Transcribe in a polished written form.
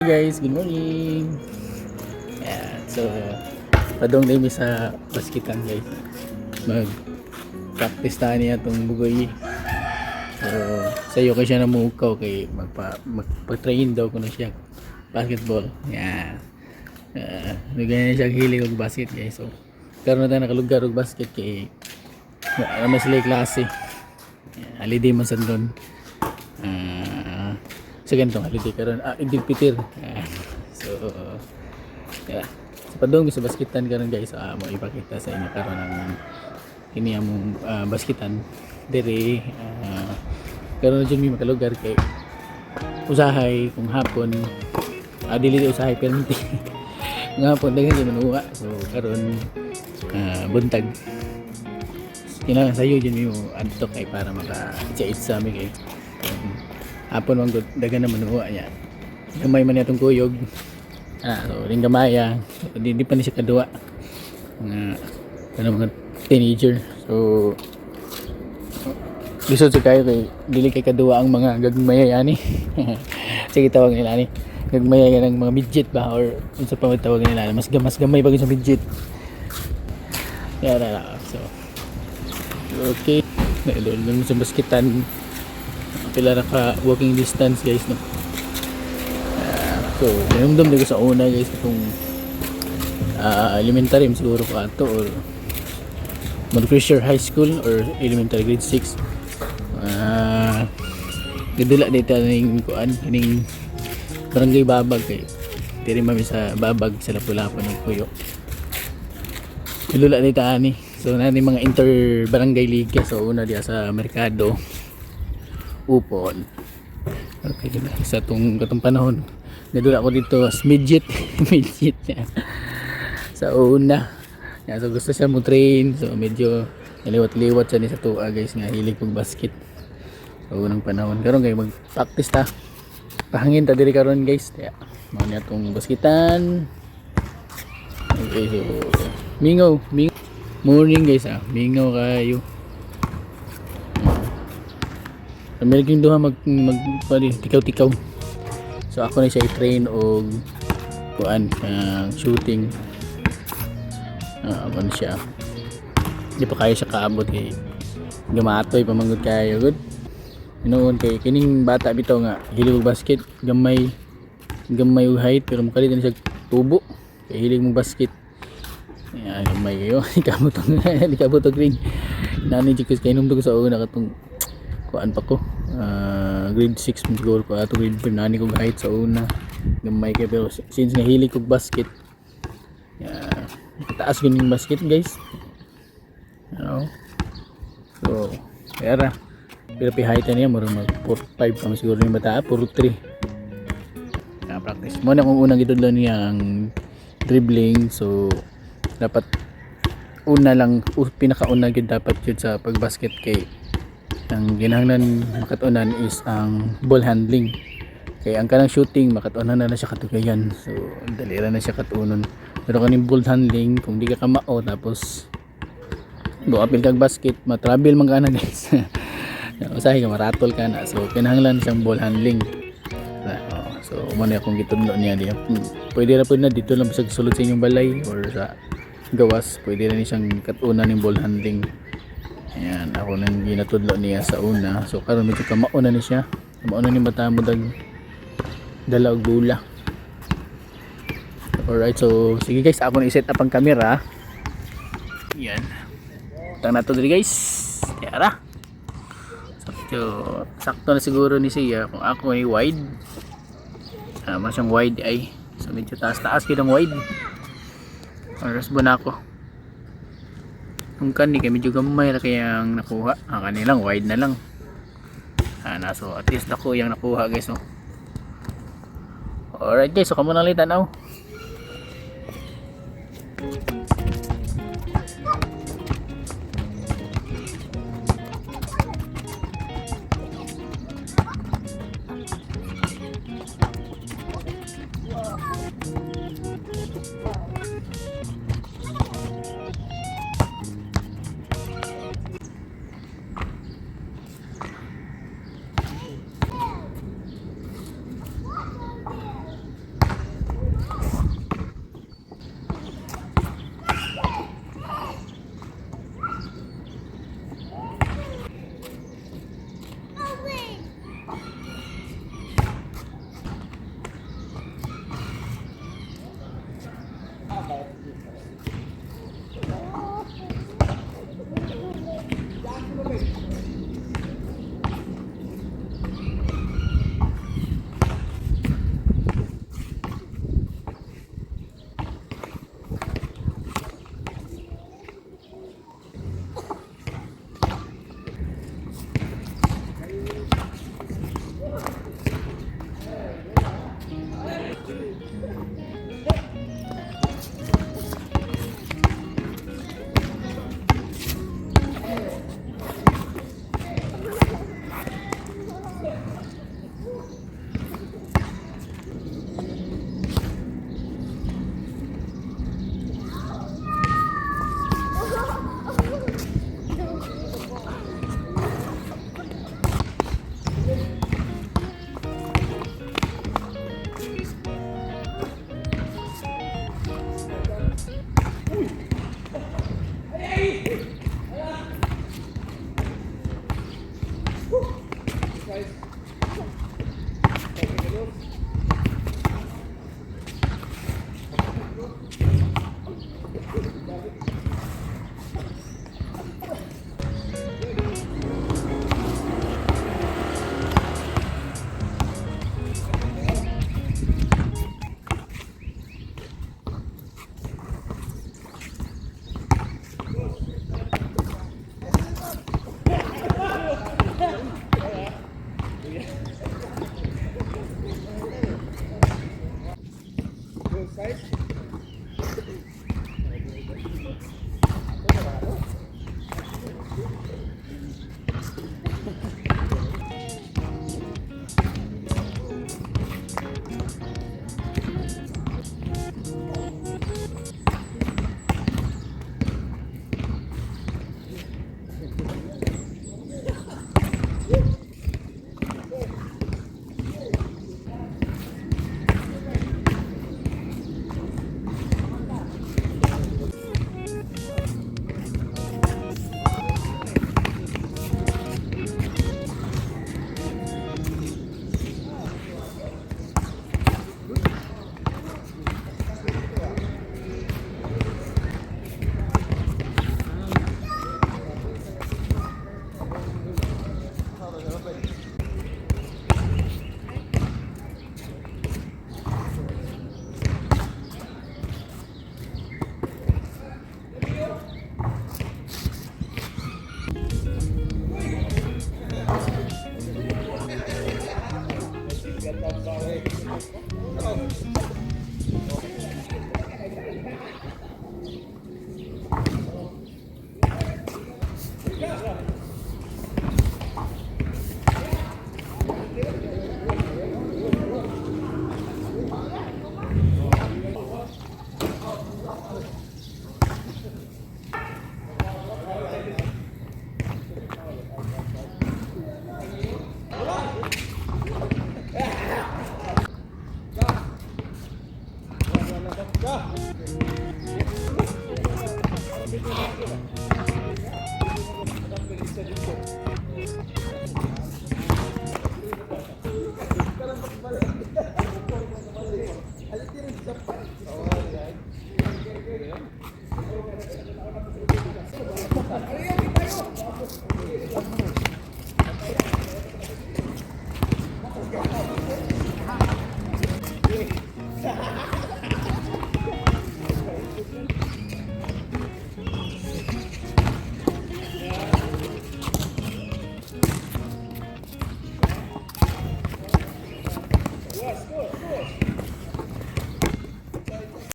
Hey guys, good morning. Ayan, so padong din sa basketan guys. Mag practice tayo niya itong bugoy. So sa'yo ko siya namukaw kay magpa-train daw ko na siya basketball. Ayan. Ganyan siya hilig og basket guys. So karon na tayo nakalugar og basket kay mas sila klase. Holiday man sandon. Sa ganitong holiday karon Idil Pitir. So yeah. Sa padong sa basketan karon guys, mo ipakita sa inyo karon ang kini among basketan diri karon jud mi makalugar kay usahay kung hapon dili usahay permiti ng hapon daghan jud manuwa. So karon buntag kinahanglan sayo jud mi adto kay para maka-itsa mi kay hapon mang dagan naman manuwa niya. Gamay man itong kuyog. So ring gamaya. So, di pa ni siya kadua. Mga teenager. So lisod sa kayo kay dili kay kadua ang mga gagmaya yani. Sige tawag nila ni. Gagmaya yan ang mga midget ba or unsa pa tawag nila. Mas gamay bagay sa midget. So okay. Nailulong sa basketan. Pila na ka walking distance guys no. So namdam dito sa una guys kung elementary siguro ko ato or Montfisher High School or elementary grade 6 gidula dito ning kuan kining barangay Babag kay diri mami sa Babag sa Lapu-Lapu ng Puyo. Gidula dito ani. So nani mga inter barangay league so una diya sa Merkado Upon. Okay, sa katong panahon nadula ako dito as midget midget sa una. So gusto siya mo train so medyo naliwat-liwat siya ni sa tuwa guys nga hilig pag basket sa unang panahon. Karon kay mag-practice ta. Pahangin ta diri karon guys. Kaya mao ni atong basketan. Okay, so mingaw morning guys mingaw kayo. American duha mag tikaw-tikaw. So ako na siya i-train og kuan shooting. Ano siya. Di pa kaya siya kaabot kay gamatoy pamanggod kayo good. Inoon kay kining bata bitaw nga hilig og basket, gamay og height pero makalit na siya tubo. Kay hilig mong basket. Ayan, gamay kayo. Ikabutog ring. Nani jud kay numdo ko sa una katong kuan pa ko grade 6 siguro ko ato grade 4 nani kog height sa una gamay kay pero since nga hilig kog basket taas yun yung basket guys so kaya pero height niya mura mag 4.5 pa siguro yung bata 4.3 practice mo na kung unang itudlo niya ang dribbling. So dapat pinakauna yun dapat yun sa pagbasket kay ang ginahanglan makatunan is ang ball handling. Kaya ang kanang shooting makatunan na siya katugayan. So dalira na siya katunon. Pero kaning ball handling kung di ka kamao tapos apil kag basket matravel man ka na guys. Usahay ka maratol ka na. So kinahanglan siyang ball handling. So umano akong gitudlo niya diya. Pwede na dito lang sa sulod sa inyong balay or sa gawas pwede na ni siyang katunan ng ball handling. Ayan, ako nang ginatudlo niya sa una. So karon medyo kamauna ni siya. Kamauna ni bata mo dala og bula. Alright, so sige guys, ako na i-set up ang camera. Yan. Tang nato diri guys. Tara. Sakto na siguro ni siya kung ako ay wide. Mas yung wide ay. So medyo taas-taas kitang wide. Oras ba na ako? Kung kani kay medyo gamay na kayang nakuha kanilang wide na lang so at least ako yung nakuha guys. Alright guys, so kamo na lang tanaw.